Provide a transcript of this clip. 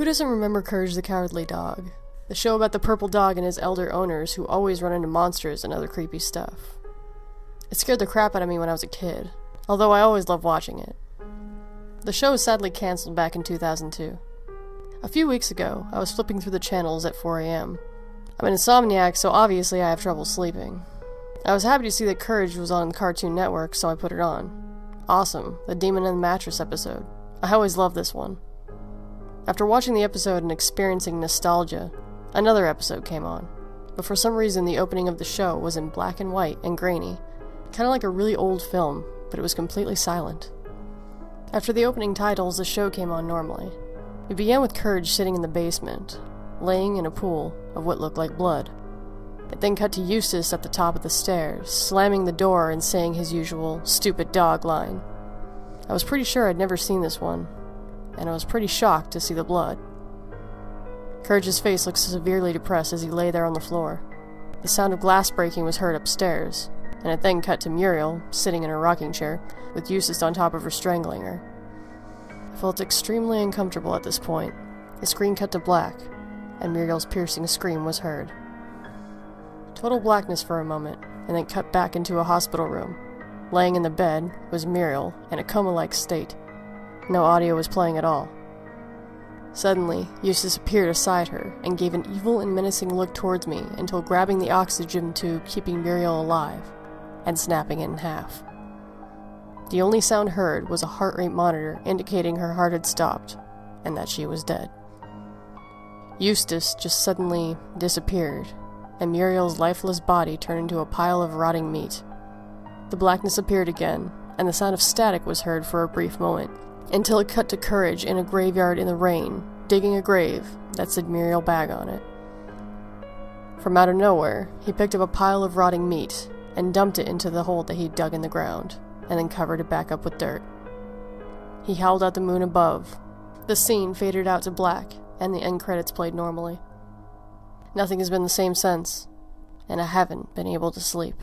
Who doesn't remember Courage the Cowardly Dog? The show about the purple dog and his elder owners who always run into monsters and other creepy stuff. It scared the crap out of me when I was a kid, although I always loved watching it. The show was sadly cancelled back in 2002. A few weeks ago, I was flipping through the channels at 4 a.m. I'm an insomniac, so obviously I have trouble sleeping. I was happy to see that Courage was on Cartoon Network, so I put it on. Awesome, the Demon in the Mattress episode. I always loved this one. After watching the episode and experiencing nostalgia, another episode came on. But for some reason the opening of the show was in black and white and grainy, kind of like a really old film, but it was completely silent. After the opening titles, the show came on normally. It began with Courage sitting in the basement, laying in a pool of what looked like blood. It then cut to Eustace at the top of the stairs, slamming the door and saying his usual "stupid dog" line. I was pretty sure I'd never seen this one, and I was pretty shocked to see the blood. Courage's face looked severely depressed as he lay there on the floor. The sound of glass breaking was heard upstairs, and it then cut to Muriel, sitting in her rocking chair, with Eustace on top of her strangling her. I felt extremely uncomfortable at this point. The screen cut to black, and Muriel's piercing scream was heard. Total blackness for a moment, and then cut back into a hospital room. Laying in the bed was Muriel, in a coma-like state. No audio was playing at all. Suddenly, Eustace appeared beside her, and gave an evil and menacing look towards me until grabbing the oxygen tube keeping Muriel alive, and snapping it in half. The only sound heard was a heart rate monitor indicating her heart had stopped, and that she was dead. Eustace just suddenly disappeared, and Muriel's lifeless body turned into a pile of rotting meat. The blackness appeared again, and the sound of static was heard for a brief moment, until it cut to Courage in a graveyard in the rain, digging a grave that said Muriel Bag on it. From out of nowhere, he picked up a pile of rotting meat, and dumped it into the hole that he'd dug in the ground, and then covered it back up with dirt. He howled at the moon above. The scene faded out to black, and the end credits played normally. Nothing has been the same since, and I haven't been able to sleep.